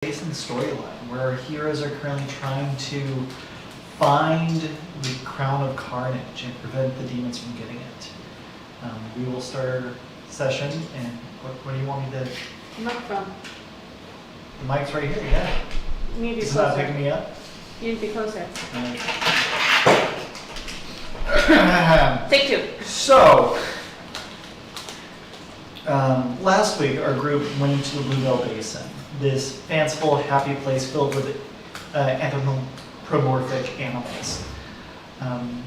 Basin storyline, where our heroes are currently trying to find the Crown of Carnage and prevent the demons from getting it. We will start our session, and what do you want me to... Microphone. The mic's right here, yeah. You need to be It's not closer. picking me up? You need to be closer. Right. Take two. So, last week our group went into the Bluebell Basin, this fanciful, happy place filled with anthropomorphic animals.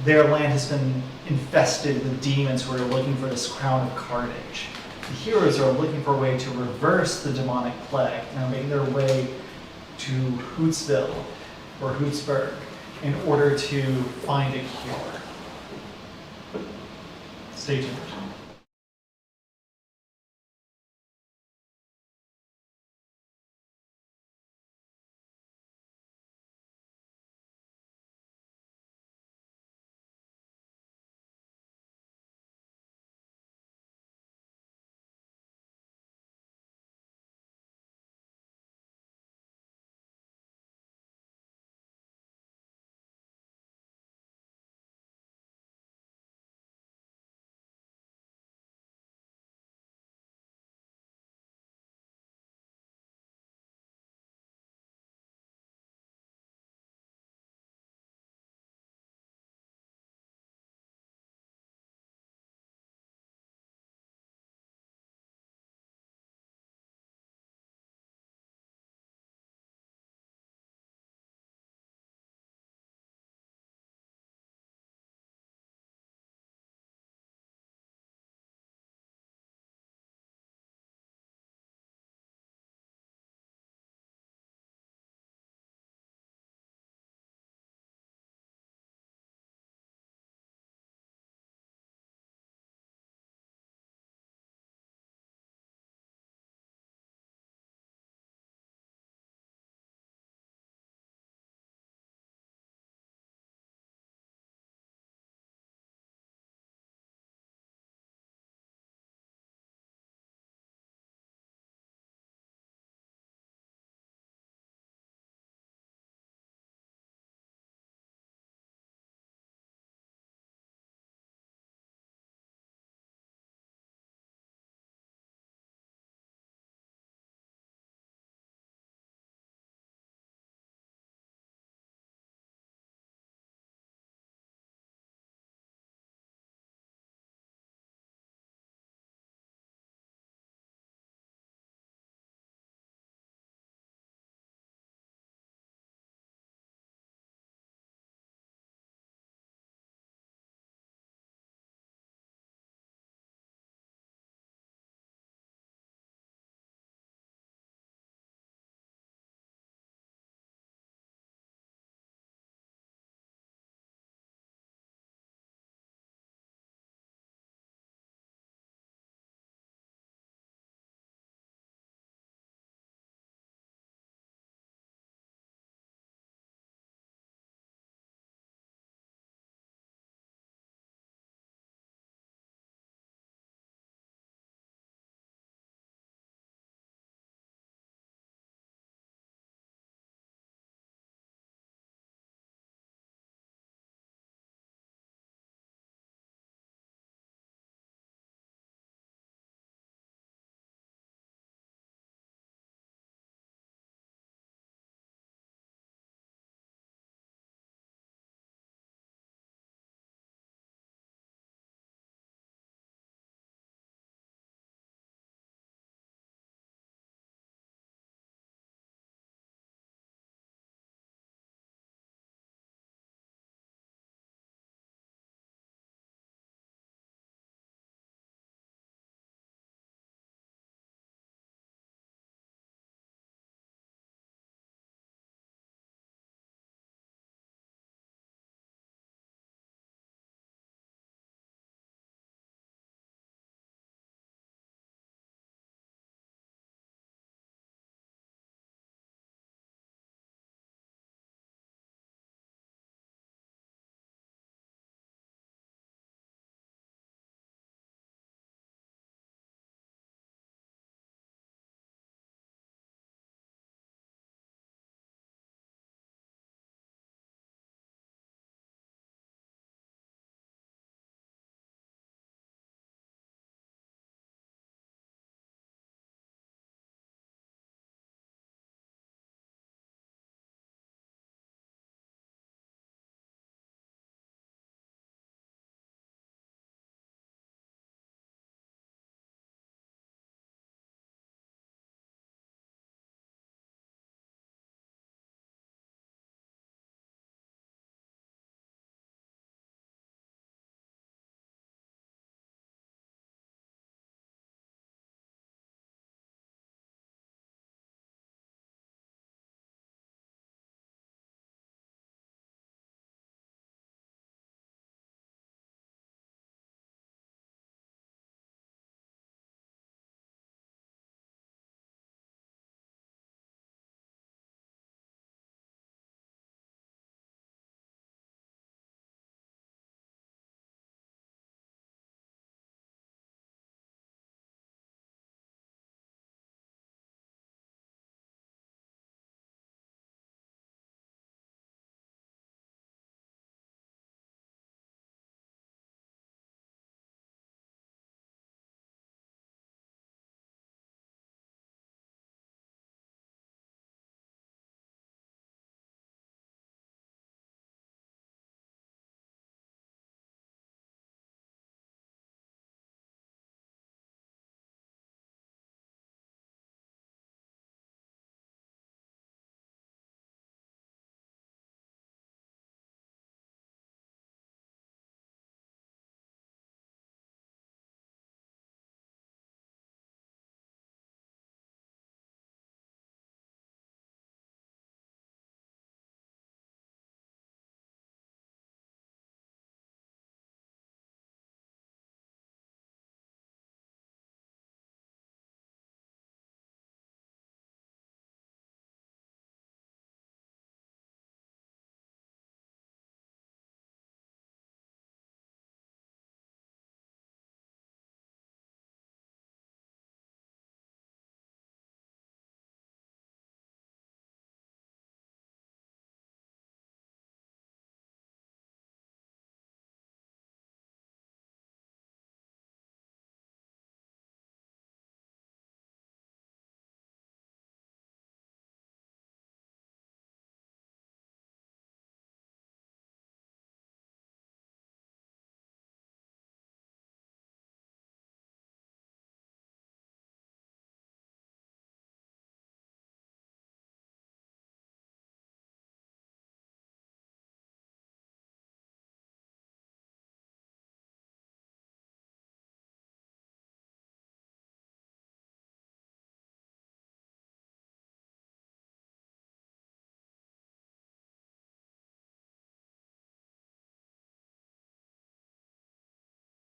Their land has been infested with demons who are looking for this crown of carnage. The heroes are looking for a way to reverse the demonic plague and are making their way to Hootsville or Hootsburg in order to find a cure. Stay tuned.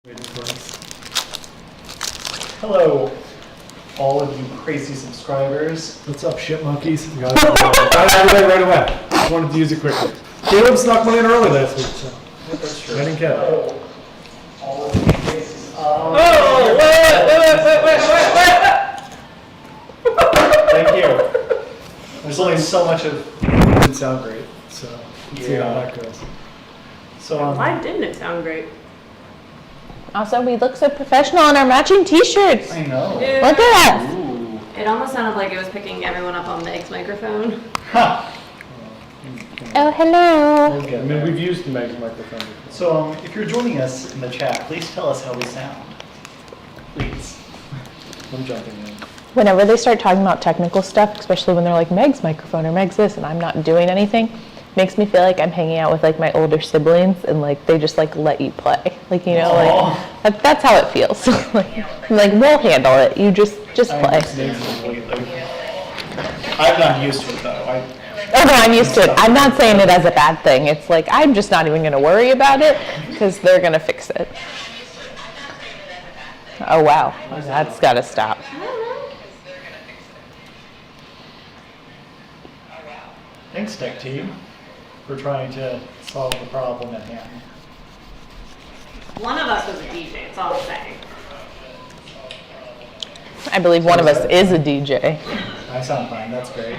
Waiting for us. Hello, all of you crazy subscribers. What's up, shit monkeys? Got everybody right away. I wanted to use it quickly. Caleb snuck one in early last week, so That's true. I didn't get it. All of you crazy. Thank you. There's only so much of. It didn't sound great, so let's see how Yeah. that goes. So Why didn't it sound great? Also, we look so professional in our matching t-shirts. I know. Look at us. Ooh. It almost sounded like it was picking everyone up on Meg's microphone. Ha. Oh, hello. I mean, we've used Meg's microphone before. So if you're joining us in the chat, please tell us how we sound. Please. I'm jumping in. Whenever they start talking about technical stuff, especially when they're like Meg's microphone or Meg's this, and I'm not doing anything, makes me feel like I'm hanging out with like my older siblings, and like they just like let you play, like, you know, Aw. like that's how it feels. like we'll handle it. You just I play. understand completely. I'm not used to it though. Oh no, I'm used to it. I'm not saying it as a bad thing. It's like I'm just not even going to worry about it because they're going to fix it. Oh wow, that's got to stop. Thanks, tech team, for trying to solve the problem at hand. One of us was a DJ, it's all I'm saying. I believe one of us is a DJ. I sound fine. That's great.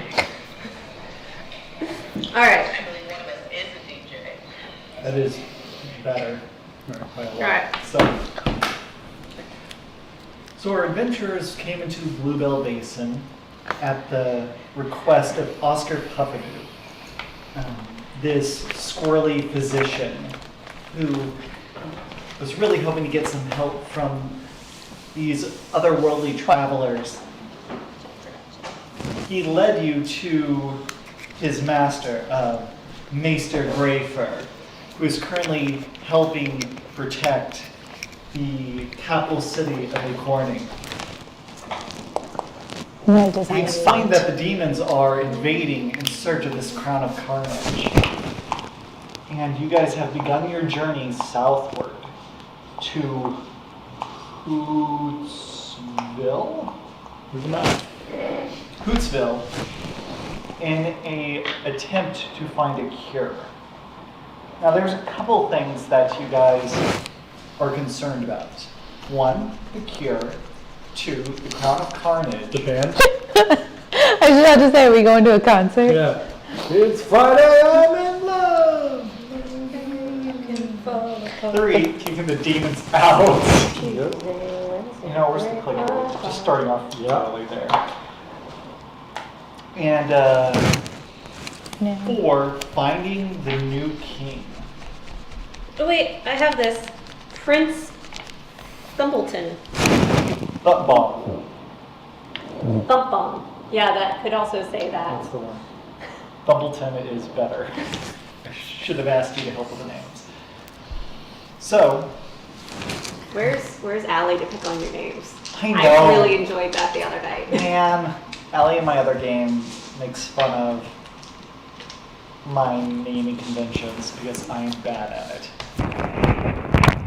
Alright, That is better. By a lot. Alright. So our adventurers came into Bluebell Basin at the request of Oscar Puffadoo, this squirrely physician who was really hoping to get some help from these otherworldly travelers. He led you to his master, Maester Greyfur, who is currently helping protect the capital city of Acorning. No He design explained that the demons are invading in search of this crown of carnage. And you guys have begun your journey southward to Hootsville? Hootsville in an attempt to find a cure. Now there's a couple things that you guys are concerned about. One, the cure. Two, the crown of carnage. The band? I just had to say, are we going to a concert? Yeah. It's Friday, I'm in love. Three, keeping the demons out. Yep. You know, where's the clicker? Just starting off early there. And No. four, finding the new king. oh wait, I have this. Prince Thumbleton. Butt bomb. Thump Bomb. Yeah, that could also say that. That's the one. Thumbleton is better. I should have asked you to help with the names. So, Where's Allie to pick on your names? I know. I really enjoyed that the other night. man, Allie in my other game makes fun of my naming conventions because I am bad at it.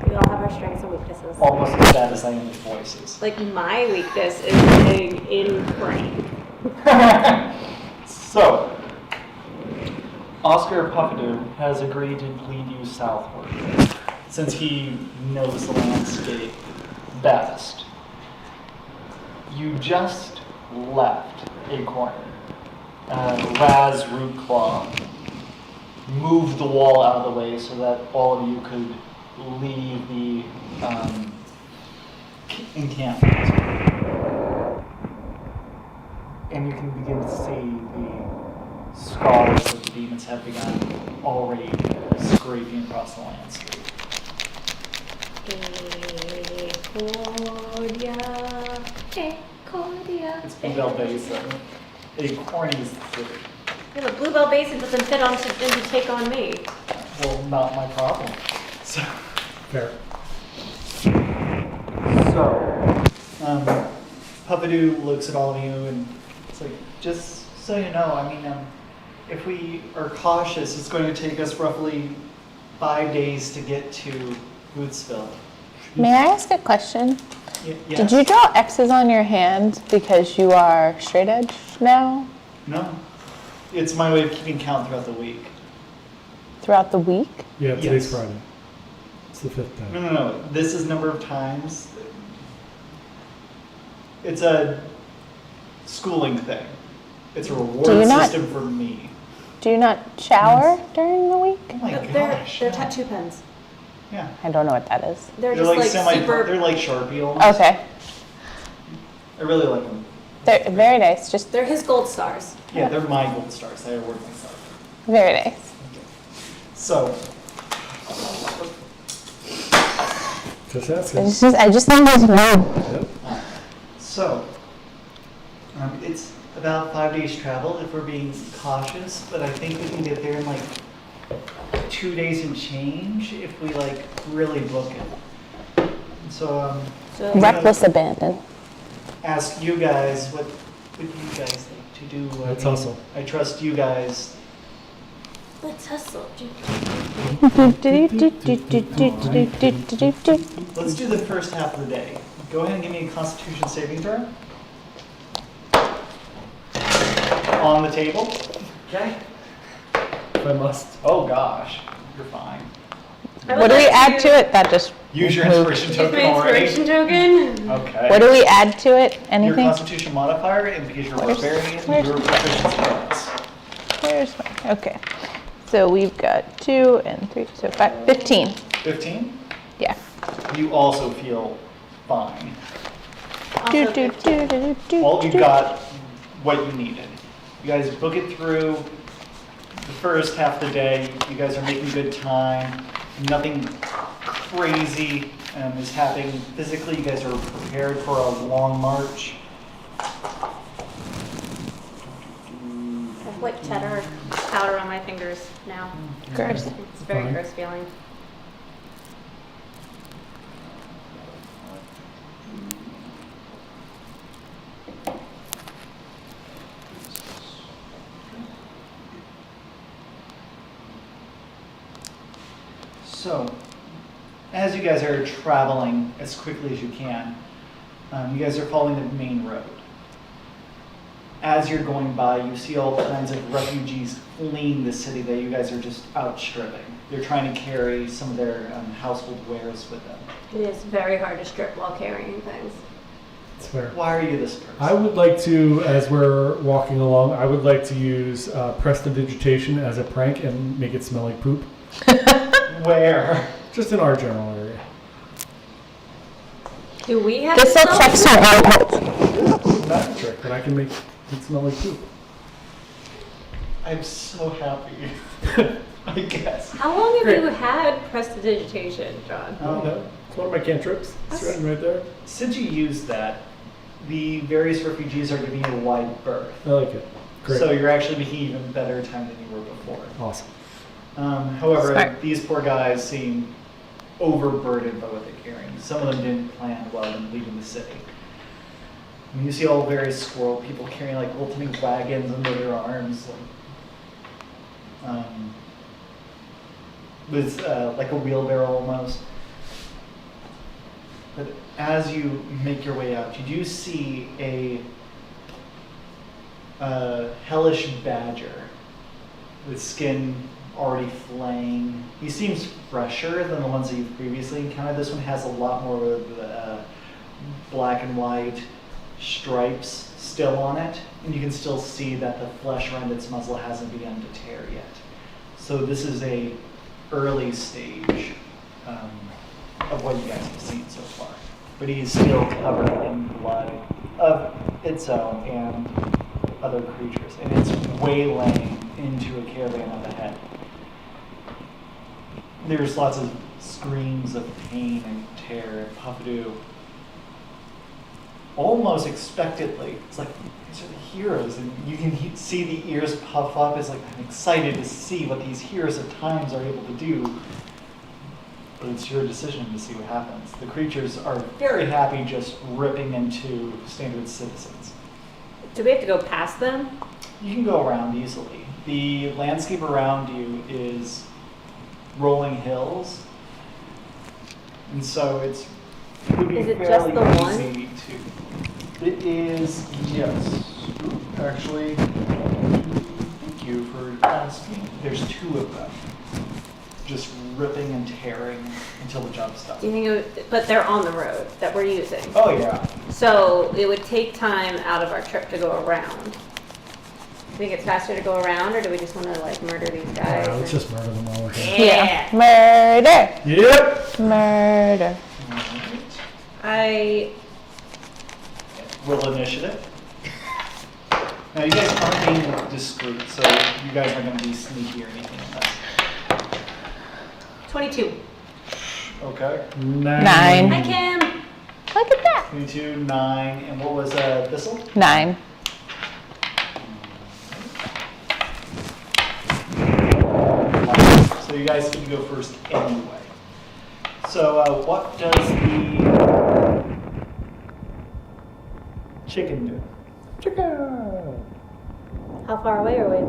We all have our strengths and weaknesses. Almost as bad as I am with voices. Like my weakness is getting in frame. So, Oscar Puffadoo has agreed to lead you southward, since he knows the landscape best. You just left Acorn. Raz Rootclaw moved the wall out of the way so that all of you could leave the encampment. And you can begin to see the scars that the demons have begun already scraping across the landscape. It's Bluebell Basin. Acorning is the city. Yeah, but Bluebell Basin doesn't fit on to take on me. Well, not my problem. So, Fair. Puffadoo looks at all of you and it's like, just so you know, I mean, if we are cautious, it's going to take us roughly 5 days to get to Bootsville. May I ask a question? Yes? Did you draw X's on your hand because you are straight edge now No. It's my way of keeping count throughout the week. throughout the week? Yeah, today's Yes. Friday. It's the 5th day. No. This is number of times. It's a schooling thing. It's a Do reward you not- system for me. Do you not shower during the week? Oh my They're gosh. they're no. tattoo pens. Yeah. I don't know what that is. They're They're just like like super. they're like Sharpie almost. Okay. I really like them. They're very nice. Just They're his gold stars. Yeah, they're my gold stars. I award myself. very nice. So, Just asking. I just need to know. Yep. so it's about 5 days travel if we're being cautious, but I think we can get there in like 2 days and change if we like really book it. So, So Reckless abandon. ask you guys what would you guys like to do? Let's hustle. I trust you guys. let's hustle. Let's do the first half of the day. Go ahead and give me a Constitution saving throw. On the table. Okay. If I must. Oh gosh, you're fine. What do we add to it? That just Use your moved. inspiration Use token my already. inspiration token. Okay. What do we add to it? Your Anything? Constitution modifier, and because you're Where's- barbarian, where's- your proficiency bonus. Where's my, okay. So we've got 2 and 3, so 5, 15. 15. Yeah. You also feel fine. Do, Also do, 15. do, do, do, Well, you do. got what you needed. You guys book it through the first half of the day. You guys are making good time. Nothing crazy is happening physically. You guys are prepared for a long march. I have white cheddar powder on my fingers now. Gross. It's a very Fine. gross feeling. So, as you guys are traveling as quickly as you can, you guys are following the main road. As you're going by, you see all kinds of refugees fleeing the city that you guys are just outstripping. They're trying to carry some of their household wares with them. It is very hard to strip while carrying things. It's fair. Why are you this person? I would like to, as we're walking along, I would like to use prestidigitation as a prank and make it smell like poop. Where? Just in our general area. Do we have This will to check some outputs. That's a trick, but I can make it smell like poop. I'm so happy. I guess. How long have Great. you had prestidigitation, John? It's one of my cantrips. It's written right there. Since you used that, the various refugees are giving you a wide berth. I like it. Great. So you're actually making even better time than you were before. Awesome. However, Smart. these poor guys seem overburdened by what they're carrying. Some of them didn't plan well in leaving the city. And you see all various squirrel people carrying like ultimate wagons under their arms, with like a wheelbarrow almost. But as you make your way out, you do see a hellish badger with skin already flaying. He seems fresher than the ones that you've previously encountered. This one has a lot more of the black and white stripes still on it, and you can still see that the flesh around its muzzle hasn't begun to tear yet. So this is a early stage of what you guys have seen so far. But he's still covered in blood of its own and other creatures, and it's waylaying into a caravan up ahead. There's lots of screams of pain and terror and puffadoo. Almost expectantly, it's like, these are the heroes, and you can see the ears puff up. It's like, I'm excited to see what these heroes at times are able to do. But it's your decision to see what happens. The creatures are very happy just ripping into standard citizens. Do we have to go past them? You can go around easily. The landscape around you is rolling hills, and so it's would be Is it just fairly the one? easy to. It is, yes. Actually, thank you for asking. There's 2 of them. Just ripping and tearing until the job's done. Do you think it would, but they're on the road that we're using. Oh, yeah. So it would take time out of our trip to go around. Think it's faster to go around, or do we just want to like murder these guys? Let's and- just murder them all again. Yeah. Murder. Yep. Murder. Alright. I Roll initiative. Now, you guys aren't being discreet, so you guys aren't going to be sneaky or anything like that. 22. Okay. 9. Hi, Kim. Look at that. 22, 9, and what was thistle? 9. So you guys can go first anyway. So what does the chicken do? Chicken. How far away are we?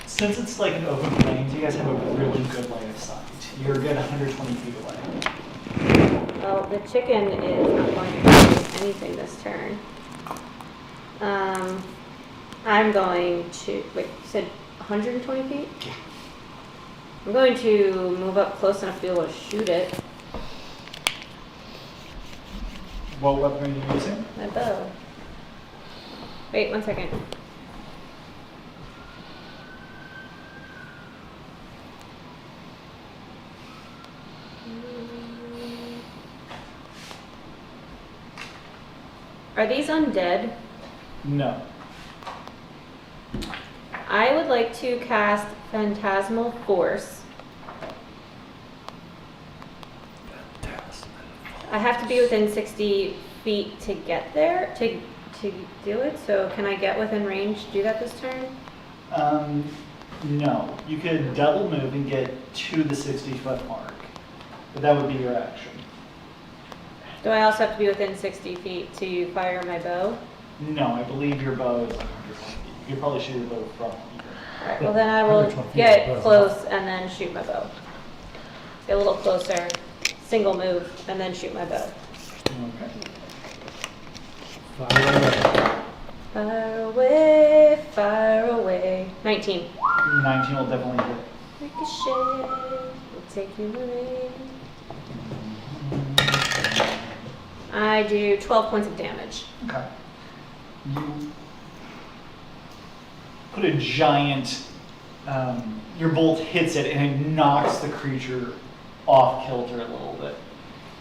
Since it's like an open plains, you guys have a really good line of sight. You're a good 120 feet away. Well, the chicken is not going to do anything this turn. I'm going to, wait, you said 120 feet? Yeah. I'm going to move up close enough to be able to shoot it. What weapon are you using? My bow. Wait, 1 second. Are these undead? No. I would like to cast Phantasmal Force. I have to be within 60 feet to get there, to do it, so can I get within range to do that this turn? No. You could double move and get to the 60-foot mark, but that would be your action. Do I also have to be within 60 feet to fire my bow? No, I believe your bow is 120 feet. You could probably shoot your bow from here. Alright, well then I will 120 feet get is close and then shoot my bow. Get a little closer, single move, and then shoot my bow. Okay. Fire away. Fire away, fire away. 19. 19 will definitely hit. Ricochet, will take you away. I do 12 points of damage. Okay. You put a giant, your bolt hits it and it knocks the creature off kilter a little bit.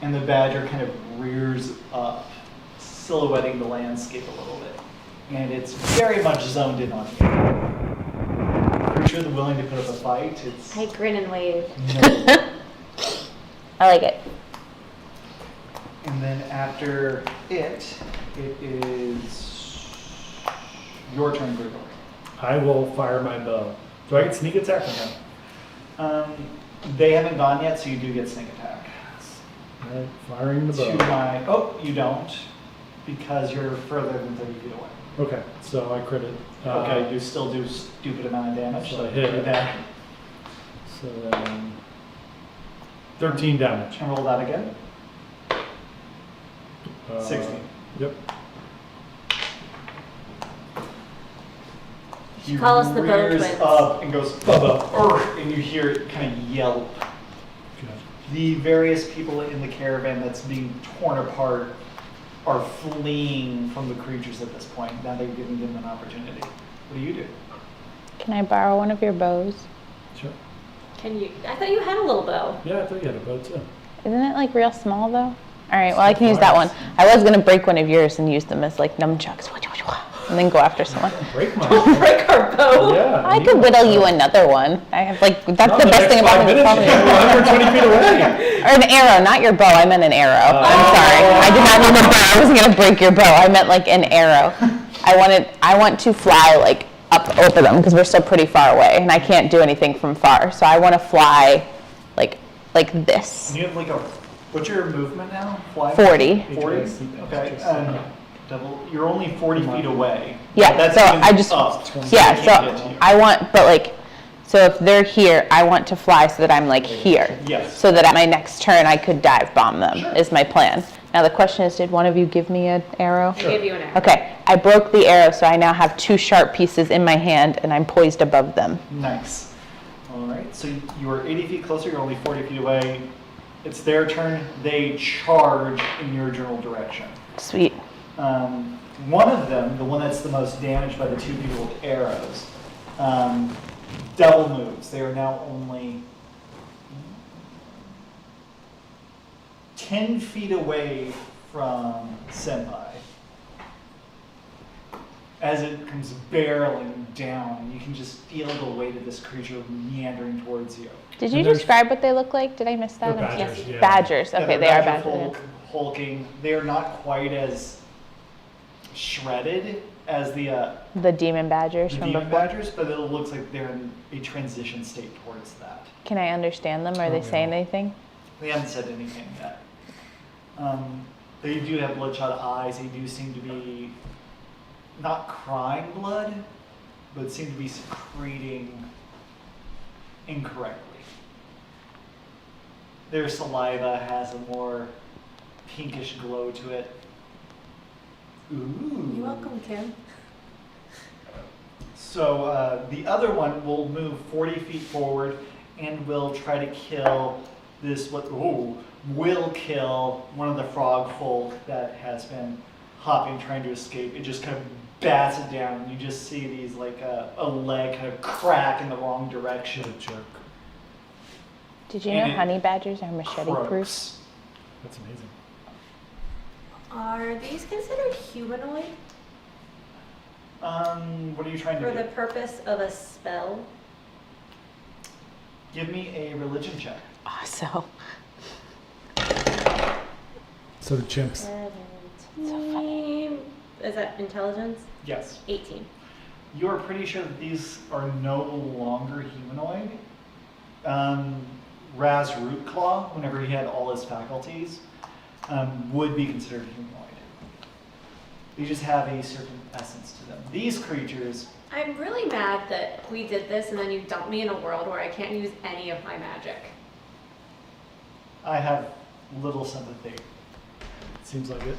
And the badger kind of rears up, silhouetting the landscape a little bit. And it's very much zoned in on you. Creature that's willing to put up a fight, it's I grin and wave. no. I like it. And then after it is your turn, Gregory. I will fire my bow. Do I get sneak attack or no? They haven't gone yet, so you do get sneak attack. Alright, firing the To bow. my, oh, you don't, because you're further than 30 feet away. Okay, so I crit it. Okay, you still do stupid amount of damage. So I hit do it. that. So then 13 damage. And roll that again. 16. You Yep. He call us the bow rears twins. up and goes, Bubba. "Urgh," and you hear it kind of yelp. Okay. The various people in the caravan that's being torn apart are fleeing from the creatures at this point. Now they've given them an opportunity. What do? Can I borrow one of your bows? Sure. Can you? I thought you had a little bow. Yeah, I thought you had a bow too. Isn't it like real small though? All right, well I can use that one. I was gonna break one of yours and use them as like nunchucks, and then go after someone. Break my Don't break our bow. Yeah. I could whittle you another one. I have like that's Not the best thing about next it. 5 minutes, Probably. you're 120 feet away. Or an arrow, not your bow. I meant an arrow. I'm sorry. I did not mean the bow. I wasn't gonna break your bow. I meant like an arrow. I want to fly like up over them because we're still pretty far away, and I can't do anything from far. So I want to fly like this. You have like a, what's your movement now? Fly? 40. 40? Okay. Double. You're only 40 feet away. Yeah. That's So even I just up, yeah. I can't get to So you. I want, but like, So if they're here, I want to fly so that I'm like here. Yes. So that at my next turn, I could dive bomb them, Sure. is my plan. Now the question is, did one of you give me an arrow? I gave you an arrow. Okay, I broke the arrow, so I now have 2 sharp pieces in my hand, and I'm poised above them. Nice. All right, so you are 80 feet closer, you're only 40 feet away. It's their turn. They charge in your general direction. Sweet. One of them, the one that's the most damaged by the 2 people with arrows, double moves. They are now only 10 feet away from Senpai. As it comes barreling down, you can just feel the weight of this creature meandering towards you. Did you And there's- describe what they look like? Did I miss that? They're I'm- badgers, yes. yeah. Badgers. Yeah, Okay, they're they are badger badgers. hulking. They are not quite as shredded as the Demon badgers from demon before. badgers, but it looks like they're in a transition state towards that. Can I understand them? Are they Oh, saying yeah. anything? They haven't said anything yet. They do have bloodshot eyes. They do seem to be not crying blood, but seem to be secreting incorrectly. Their saliva has a more pinkish glow to it. Ooh. You're welcome, Kim. So the other one will move 40 feet forward and will try to kill this, will kill one of the frog folk that has been hopping, trying to escape. It just kind of bats it down, and you just see these, like a leg kind of crack in the wrong direction. What a jerk. Did you And know it honey badgers are machete proof? Croaks. That's amazing. Are these considered humanoid What are you trying for to the do? purpose of a spell? Give me a religion check. So So the chimps. 17. Is that intelligence? Yes. 18. You are pretty sure that these are no longer humanoid. Raz Rootclaw, whenever he had all his faculties, would be considered humanoid. They just have a certain essence to them. These creatures, I'm really mad that we did this and then you dumped me in a world where I can't use any of my magic. I have little sympathy. Seems like it.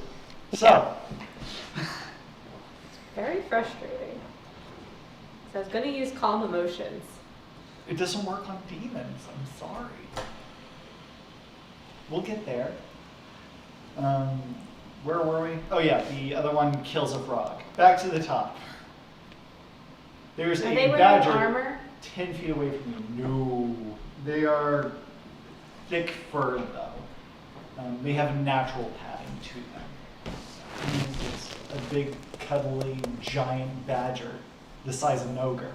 So, Very frustrating. So I was going to use calm emotions. it doesn't work on demons. I'm sorry. We'll get there. Where were we? Oh yeah, the other one kills a frog. Back to the top. There's Are a they wearing badger armor? 10 feet away from you. No. They are thick furred though. They have a natural padding to them. And it's a big, cuddly, giant badger the size of an ogre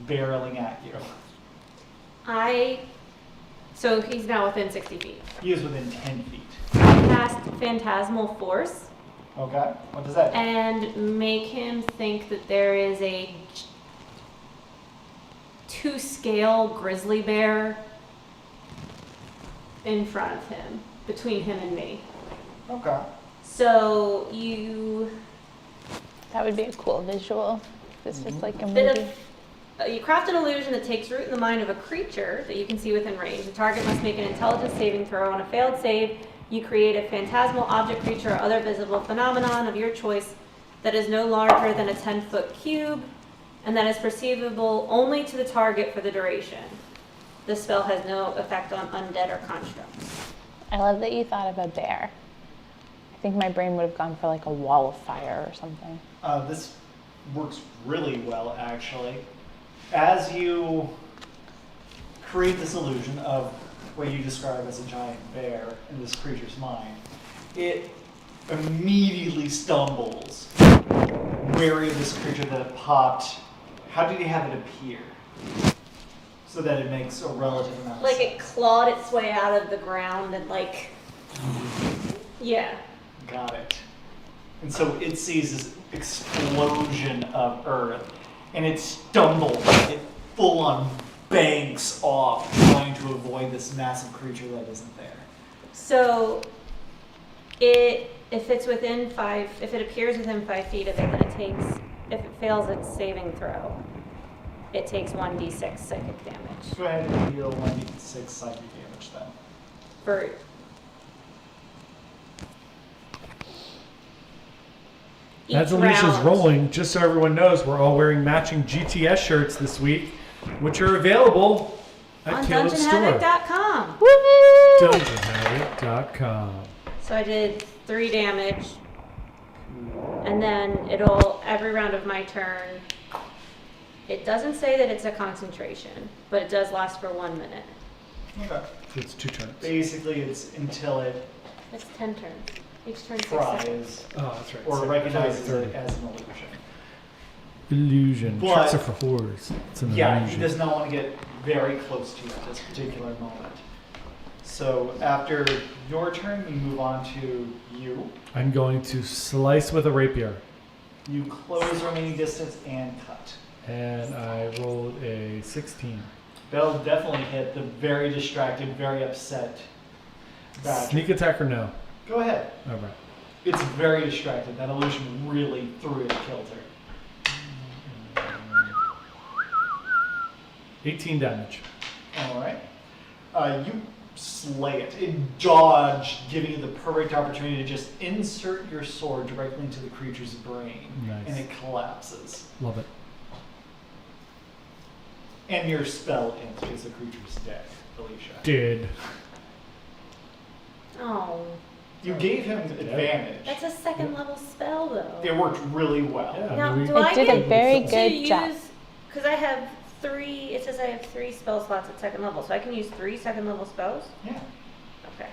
barreling at you. So he's now within 60 feet. He is within 10 feet. I cast Phantasmal Force Okay, what does that do? and make him think that there is a 2-scale grizzly bear in front of him, between him and me. Okay. So you that would be a cool visual. This is like a bit movie. of you craft an illusion that takes root in the mind of a creature that you can see within range. The target must make an intelligence saving throw. On a failed save, you create a phantasmal object, creature, or other visible phenomenon of your choice that is no larger than a 10-foot cube and that is perceivable only to the target for the duration. This spell has no effect on undead or constructs. I love that you thought of a bear. I think my brain would have gone for like a wall of fire or something. This works really well, actually. As you create this illusion of what you describe as a giant bear in this creature's mind, it immediately stumbles, wary of this creature that popped. How did you have it appear? So that it makes a relative amount of Like sense. it clawed its way out of the ground and yeah. Got it. And so it sees this explosion of earth, and it stumbles, it full on banks off, trying to avoid this massive creature that isn't there. So if it appears within 5 feet of it, then it takes, if it fails its saving throw. it takes 1d6 psychic damage. Go ahead and deal 1d6 psychic damage then. For each As Alicia's round. rolling, just so everyone knows, we're all wearing matching GTS shirts this week, which are available at On Caleb's store. DungeonHavoc.com. DungeonHavoc.com. So I did 3 damage, and then it'll, every round of my turn, it doesn't say that it's a concentration, but it does last for 1 minute. Okay. So it's 2 turns. Basically, it's until it It's 10 turns. Each turn 6 seconds. tries Oh, that's right. or So- recognizes so it as an illusion. Illusion. But- Tricks are for whores. It's an Yeah, he illusion. does not want to get very close to you at this particular moment. So after your turn, we move on to you. I'm going to slice with a rapier. You close remaining distance and cut. And I rolled a 16. That'll definitely hit the very distracted, very upset badger. Sneak attack or no? Go ahead. All right. It's very distracted. That illusion really threw it a kilter. 18 damage. All right. You slay it. It dodged, giving you the perfect opportunity to just insert your sword directly into the creature's brain. Nice. And it collapses. Love it. And your spell ends because the creature's dead, Alicia. Did. Oh, You gave him advantage. that's a second level spell though. It worked really well. Yeah. Now, we- do I It did a get very to good job. use, because I have 3, it says I have 3 spell slots at second level, so I can use 3 second level spells? Yeah. Okay.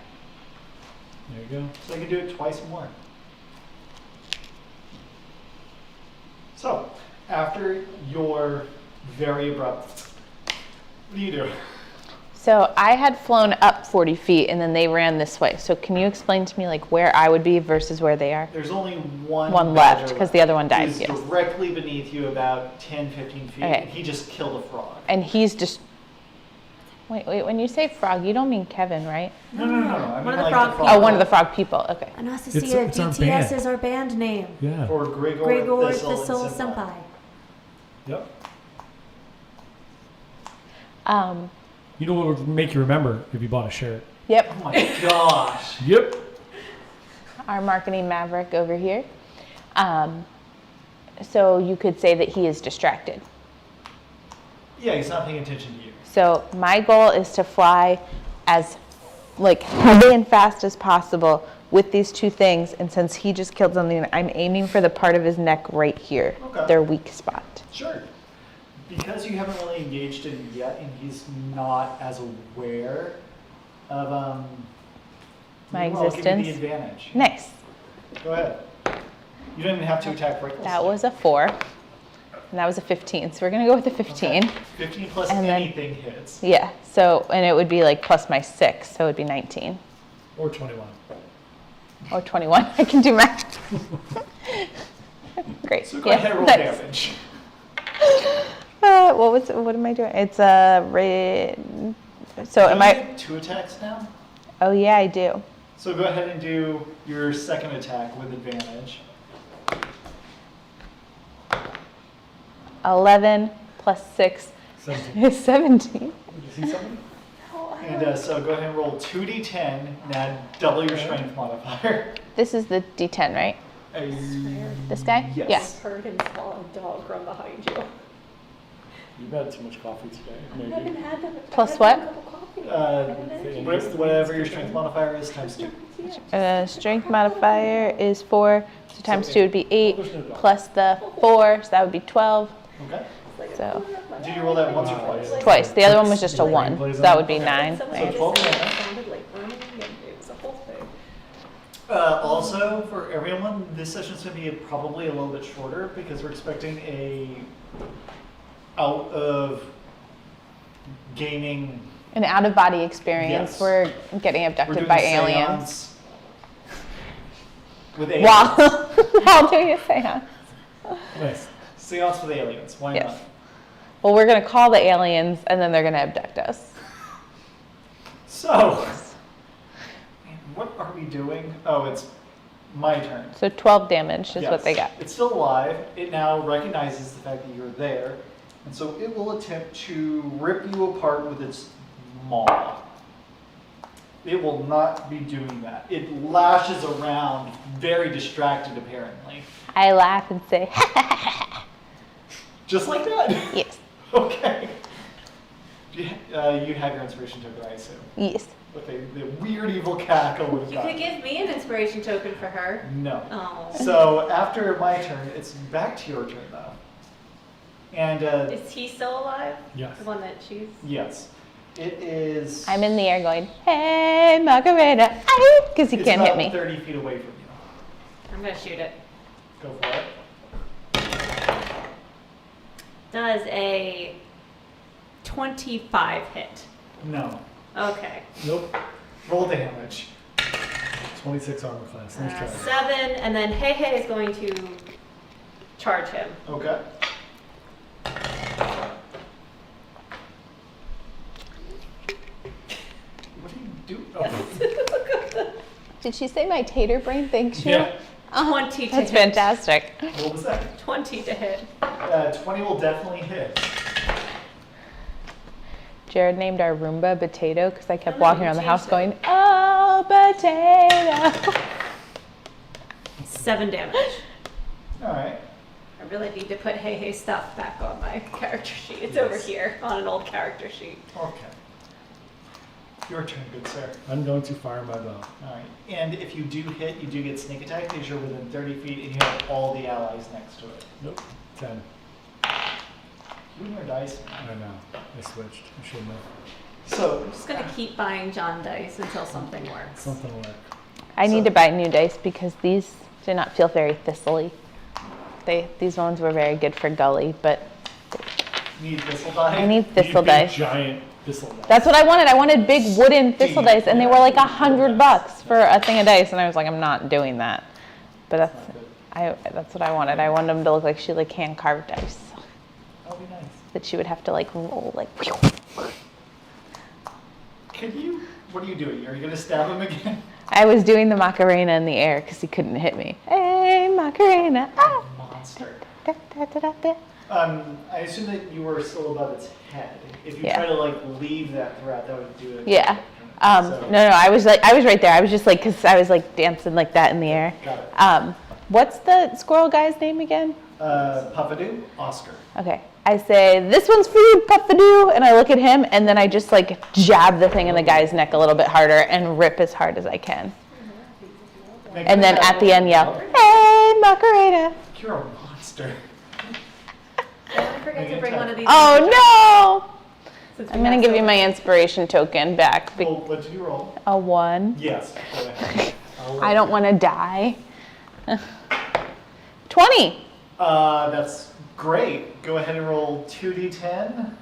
There you go. So you can do it twice more. So, after your very abrupt, what do you do? So I had flown up 40 feet and then they ran this way. So can you explain to me like where I would be versus where they are? There's only one One badger left, 'cause the other one died, He's yes. directly beneath you, about 10, 15 feet. Okay. And he just killed a frog. And he's just, wait, when you say frog, you don't mean Kevin, right? No. I mean, One of the like frog frog Oh, one of the frog people, okay. Anastasia, It's our GTS band. is our band name. Yeah. Or Gregor, Gregor Thistle, Thistle and Senpai. Senpai. Yep. Um, You know what would make you remember if you bought a shirt? yep, Oh my gosh. Yep. our marketing maverick over here. So you could say that he is distracted. Yeah, he's not paying attention to you. So my goal is to fly as like heavy and fast as possible with these 2 things. And since he just killed something, I'm aiming for the part of his neck right here, Okay. their weak spot. Sure. Because you haven't really engaged him yet, and he's not as aware of My well, I'll give you existence. the advantage. Nice. Go ahead. You don't even have to attack recklessly. That was a 4, and that was a 15. So we're gonna go with the 15. Okay. 15 plus And then- anything hits. Yeah. So and it would be like plus my 6, so it would be 19 Or 21. or 21. I can do math. Great. So go ahead and roll nice. damage. What am I doing? It's a red. So am You I? get 2 attacks now. Oh yeah, I do. So go ahead and do your second attack with advantage. 11 plus 6 17. is 17. Did you see something? And so go ahead and roll 2d10 and add double your strength modifier. This is the D10, right? This guy? Yes. Heard and saw a dog run behind you. You've had too much coffee today. I haven't had them. Plus I've what? had a cup of coffee. Uh, I haven't had Whatever your strength modifier is, times 2. Strength modifier is 4, so times 2 would be 8, plus the 4, so that would be 12. Okay. So Did you roll that once or twice? twice. The other one was just a 1, so that would be 9. Someone So just 12 said damage. it sounded like running, and it was a whole thing. Also, for everyone, this session's going to be probably a little bit shorter because we're expecting a out of gaming. An out-of-body experience. Yes. We're getting We're abducted doing by a aliens. seance with aliens. While doing a seance. Nice. Seance with aliens. Why Yes. not? Well, we're going to call the aliens, and then they're going to abduct us. So, man, what are we doing? Oh, it's my turn. So 12 damage is what they Yes. got. It's still alive. It now recognizes the fact that you're there, And so it will attempt to rip you apart with its maw. It will not be doing that. It lashes around, very distracted apparently. I laugh and say, Just like that? yes, Okay. You have your inspiration token, I assume. yes. Okay, the weird evil cackle would have You could gotten. give me an inspiration token for her. No. Oh. So after my turn, it's back to your turn though. And Is he still alive? Yes. The one that she's. yes, it is. I'm in the air going, hey, Macarena, because he it's can't hit about me. 30 feet away from you. I'm gonna shoot it. Go for it. Does a 25 hit? No. Okay. Nope. Roll damage. 26 armor class. Nice try. 7, and then Hey is going to charge him. Okay. What do you do? Oh. Did she say my tater brain thanks you? Yeah. 20 to That's hit. fantastic. What was that? 20 to hit. 20 will definitely hit. Jared named our Roomba Potato because I kept Oh, walking you around the house changed going, oh, potato. 7 damage. All right. I really need to put Hey stuff back on my character sheet. It's over here on an old character sheet. Okay. Your turn, good sir. I'm going to fire my bow. All right. And if you do hit, you do get sneak attack because you're within 30 feet and you have all the allies next to it. Nope. 10. You and your dice. I know. I switched. I should know. So, I'm just gonna keep buying John dice until something works. Something will work. I need So- to buy new dice because these did not feel very thistly. These ones were very good for gully, but need thistle die. I need thistle Big dice. Giant thistle dice. That's what I wanted. I wanted big wooden thistle dice, and they were like $100 for a thing of dice, and I was like, I'm not doing that. But that's what I wanted. I wanted them to look like she like hand carved dice That'll be nice. that she would have to like roll like. Can you? What are you doing? Are you gonna stab him again? I was doing the Macarena in the air because he couldn't hit me. Hey, Macarena. Ah. Monster. Da, da, da, da, da. I assume that you were still above its head. If you Yeah. try to like leave that threat, that would do it. Yeah. So- No, I was right there. I was just like, because I was like dancing like that in the air. Got it. What's the squirrel guy's name again? Puffadoo, Oscar. Okay. I say, this one's for you, Puffadoo. And I look at him, and then I just like jab the thing in the guy's neck a little bit harder and rip as hard as I can. And then at the end yell, hey, Macarena. You're a monster. Don't forget to bring one of these. Oh no! Since we I'm gonna have give so you my much. inspiration token back. Well, what did you roll? A 1. Yes. Go ahead. I don't want to die. 20. That's great. Go ahead and roll 2d10.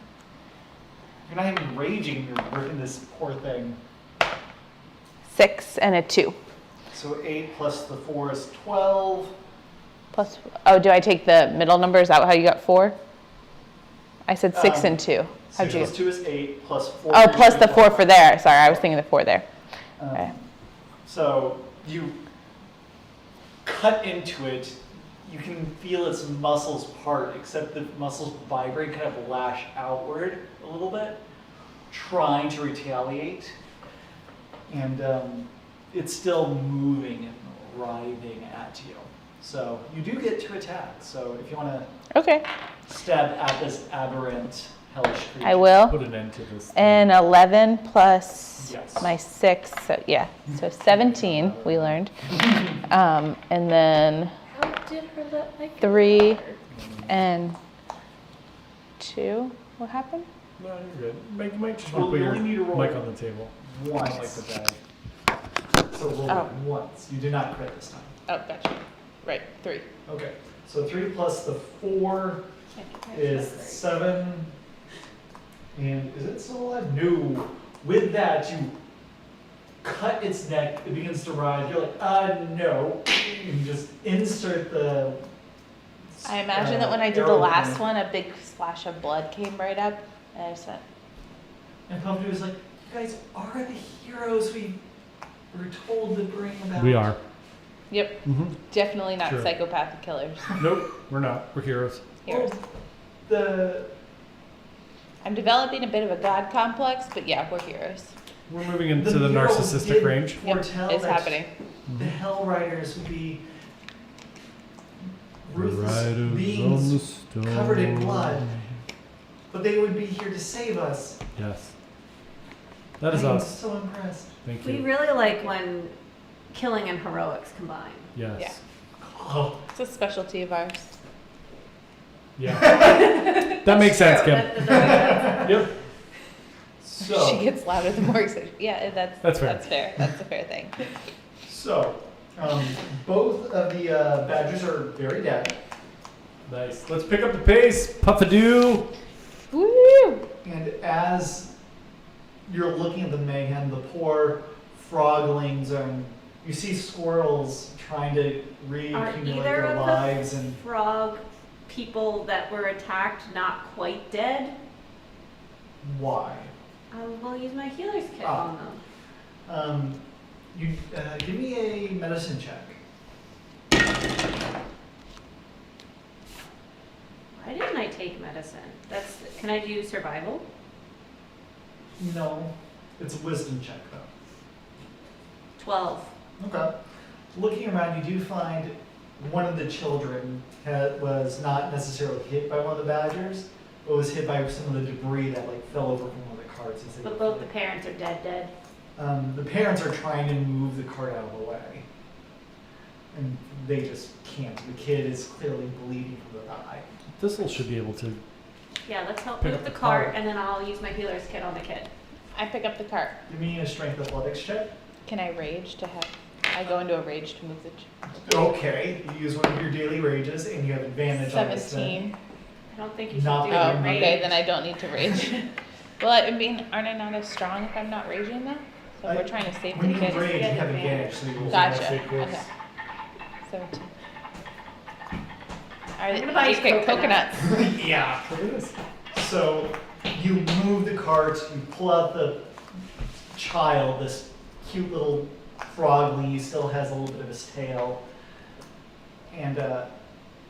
You're not even raging, you're ripping this poor thing. 6 and a 2. So 8 plus the 4 is 12. Plus, oh, do I take the middle number? Is that how you got 4? I said 6 and 2. How'd 6 you? plus 2 is 8, plus 4. Oh, for plus your the strength 4 for there. Sorry, I was thinking the 4 there. Okay. So you cut into it, you can feel its muscles part, except the muscles vibrate, kind of lash outward a little bit, trying to retaliate. And it's still moving and writhing at you. So you do get to attack. So if you want to Okay. stab at this aberrant, hellish creature. I will. Put an end to this. And 11 plus Yes. my 6. So, yeah. So 17, we learned. And then How did her let my 3 character- and 2. What happened? No, you're good. You might just Well, want to put you your only need to roll mic on the table. Once. I like the bag. So roll Oh. it once. You did not crit this time. Oh, gotcha. Right, 3. Okay. So 3 plus the 4 is 7. And is it still alive? No. With that, you cut its neck. It begins to writhe. You're like, no. You just insert the. I imagine that when I did the arrow last in. one, a big splash of blood came right up, and I just went, And Puffadoo was like, you guys are the heroes we were told to bring about. We are. yep, Mm-hmm. definitely not Sure. psychopathic killers. Nope, we're not. We're heroes. Well, the I'm developing a bit of a god complex, but yeah, we're heroes. We're moving into the murals narcissistic did range. foretell It's that happening. The Hell Riders would be ruthless Riders on the beings storm. covered in blood, but they would be here to save us. Yes. That is I am us. so impressed. Thank We you. really like when killing and heroics combine. Yes. Yeah. Oh, It's a specialty of ours. Yeah. That makes sense, Kim. Yep. so She gets louder the more excited. Yeah, That's fair. That's fair. That's a fair thing. so both of the badgers are very dead, Nice. Let's pick up the pace. Puff-a-doo. Woo! and as you're looking at the mayhem, the poor froglings, you see squirrels trying to Are reaccumulate either their of lives, the and frog people that were attacked not quite dead? why? I will use my healer's kit Ah. on them. You give me a medicine check. Why didn't I take medicine? Can I do survival? No, it's a wisdom check though. 12. Okay. Looking around, you do find one of the children was not necessarily hit by one of the badgers, but was hit by some of the debris that like fell over from one of the carts. As they But both the parents are dead. the parents are trying to move the cart out of the way, and they just can't. The kid is clearly bleeding from the eye. Thistle should be able to. Yeah, let's help Pick move up the the cart, cart. and then I'll use my healer's kit on the kid. I pick up the cart. Give me a strength athletics check. Can I rage to have? I go into a rage to move the. Okay, you use one of your daily rages, and you have advantage on this thing. 17. I don't think you should Not do that Oh, you're rage. okay, then I don't need to rage. Well, I mean, aren't I not as strong if I'm not raging though? So if we're trying to save When the you kids. rage, you get have advantage. advantage, so you will Gotcha. save kids. Okay. 17. Are I'm gonna buy you okay, coconuts. Yeah. So you move the cart, you pull out the child, this cute little frogly, he still has a little bit of his tail, and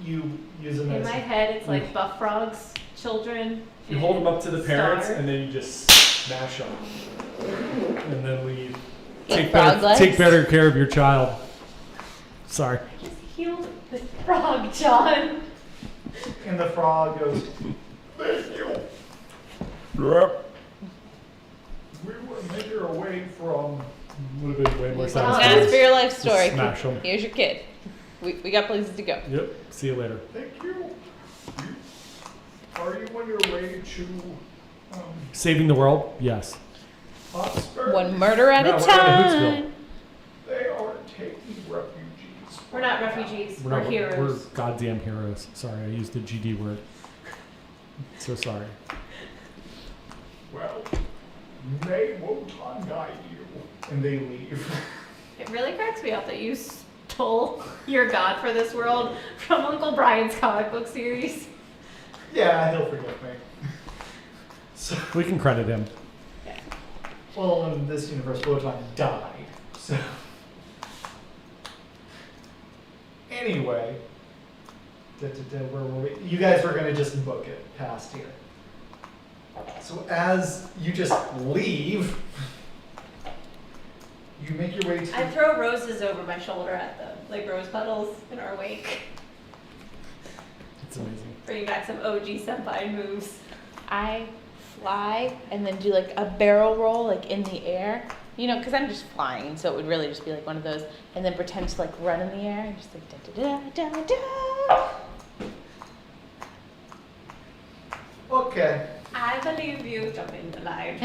you use him In as my head, it's like Buff Frog's children. You hold them up to the parents, Star. and then you just smash them, and then leave. Eat frog legs? Take better care of your child. Sorry. Just heal the frog, John. and the frog goes, "Thank you. Yep. We were making our way from." Would have been way more Ask satisfying. Ask for your life story. Smash 'em. Here's your kid. We got places to go. Yep. See you later. Thank you. Are you on your way to Saving the world? Yes. Oxford? One murder at No, a we're at time. Hootsville. They are taking refugees. We're not refugees. We're, not- heroes. We're goddamn heroes. Sorry, I used the GD word. So sorry. Well, may Wotan guide you. And they leave. It really cracks me up that you stole your god for this world from Uncle Brian's comic book series. Yeah, he'll forgive me. So, We can credit him. well, in this universe, Wotan died. So, anyway, where were we? You guys were gonna just book it past here. So as you just leave, you make your way to. I throw roses over my shoulder at them, like rose petals in our wake. It's amazing. Bringing back some OG senpai moves. I fly and then do like a barrel roll like in the air. You know, because I'm just flying, so it would really just be like one of those, and then pretend to like run in the air and just like da da da da da. Okay. I believe you. Jump into life.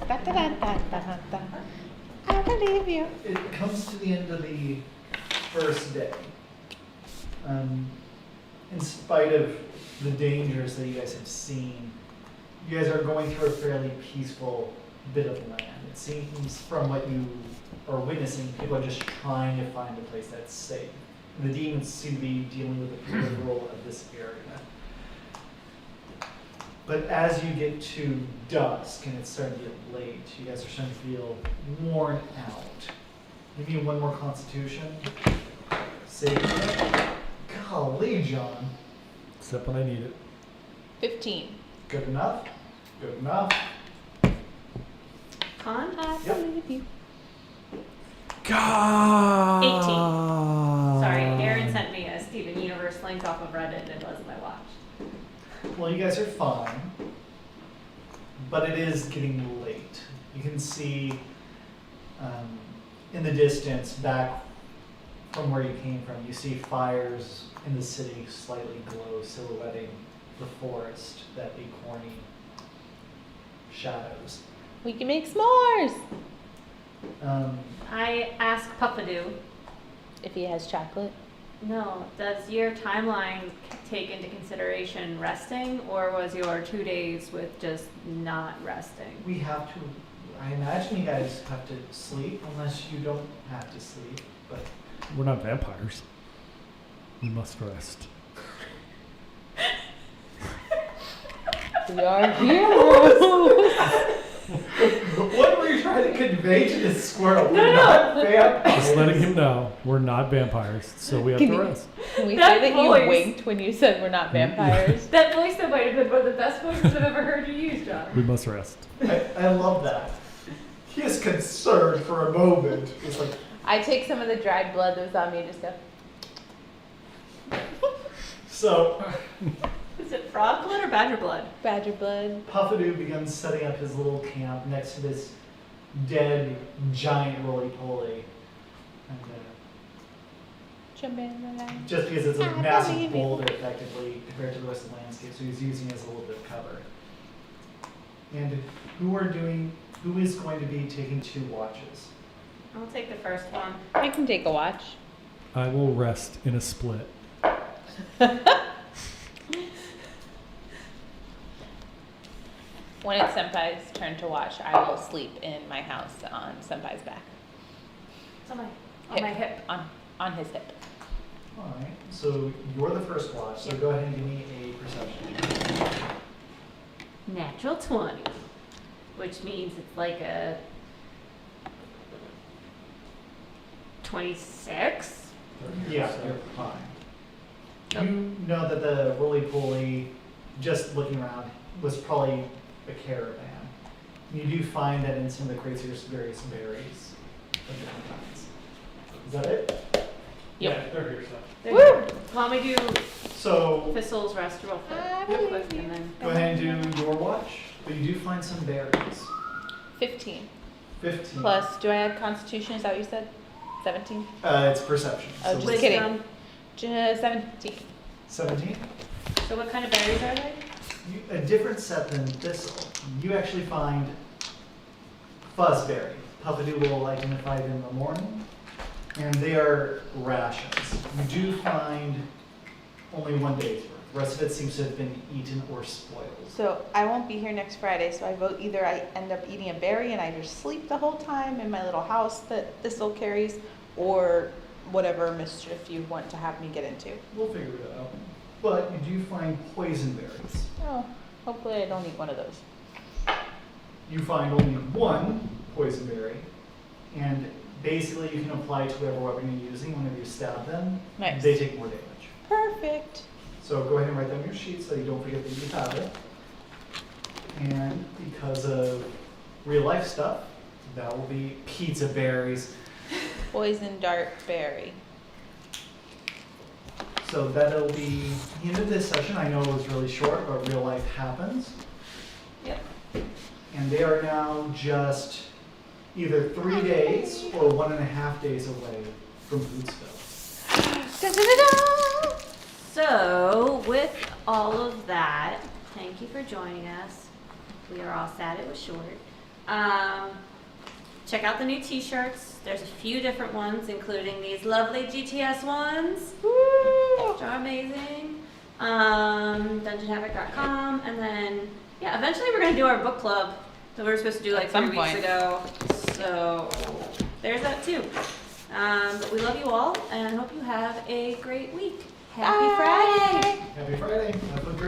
Da da da da da da. I believe you. It comes to the end of the first day. In spite of the dangers that you guys have seen, you guys are going through a fairly peaceful bit of land. It seems from what you are witnessing, people are just trying to find a place that's safe. And the demons seem to be dealing with the peripheral of this area. But as you get to dusk and it's starting to get late, you guys are starting to feel worn out. Give me one more constitution. Save it. Golly, John. Except when I need it. 15. Good enough. Good enough. Con? Yep. God. Sorry, Aaron sent me a Steven Universe link off of Reddit and it wasn't my watch. Well, you guys are fine, but it is getting late. You can see in the distance, back from where you came from, you see fires in the city slightly glow, silhouetting the forest, that acorny shadows. We can make s'mores I asked Puffadoo, if he has chocolate. no, does your timeline take into consideration resting, or was your 2 days with just not resting? We have to, I imagine you guys have to sleep unless you don't have to sleep, but We're not vampires. We must rest. We are heroes. what were you trying to convey to this squirrel? We're No. not vampires. Just letting him know we're not vampires, so we have Can to you- rest. Can we That say that you voice. winked when you said we're not vampires? That voice that might have been one of the best voices I've ever heard you use, John. We must rest. I love that. He is concerned for a moment. It's like, I take some of the dried blood that was on me and just go. so Is it frog blood or badger blood? Badger blood. Puffadoo begins setting up his little camp next to this dead giant roly-poly. And Jump in the line. just because it's a I believe massive you. boulder effectively compared to the rest of the landscape, so he's using it as a little bit of cover. And who is going to be taking 2 watches? I'll take the first one. I can take a watch. I will rest in a split. When it's Senpai's turn to watch, I will sleep in my house on Senpai's back. It's on my hip. On his hip. Alright, so you're the first watch, so go ahead and give me a perception check. Natural 20, which means it's like a 26. Yeah, you're fine. You know that the roly-poly, just looking around, was probably a caravan. You do find that in some of the crates there's various berries of different kinds. Is that it? Yeah, they're here, so. Woo! Why don't we do So Thistle's rest real quick, and then go ahead and do your watch, but you do find some berries. 15. 15. Plus, do I add Constitution? Is that what you said? 17? It's perception. Oh, So just wisdom. kidding. 17. 17. So what kind of berries are they? A different set than thistle. You actually find fuzzberry. Puffadoo will identify them in the morning, and they are rations. You do find only 1 day's worth. The rest of it seems to have been eaten or spoiled. So I won't be here next Friday, so I vote either I end up eating a berry and I just sleep the whole time in my little house that Thistle carries, or whatever mischief you want to have me get into. We'll figure it out. But you do find poison berries. Oh, hopefully I don't eat one of those. You find only 1 poison berry, and basically you can apply it to whatever weapon you're using. Whenever you stab them, Nice. they take more damage. Perfect. So go ahead and write down your sheet so you don't forget that you have it. And because of real life stuff, that will be pizza berries. Poison dart berry. So that'll be the end of this session. I know it was really short, but real life happens. Yep. And they are now just either 3 days or 1.5 days away from Bootsville. Da-da-da-da! So with all of that, thank you for joining us. We are all sad it was short. Check out the new t-shirts. There's a few different ones, including these lovely GTS ones, which are amazing. DungeonHavoc.com, and then yeah, eventually we're gonna do our book club that we were supposed to do like At some 3 weeks point. ago. So there's that too. But we love you all and hope you have a great week. Happy Bye. Friday! Happy Friday. Have a great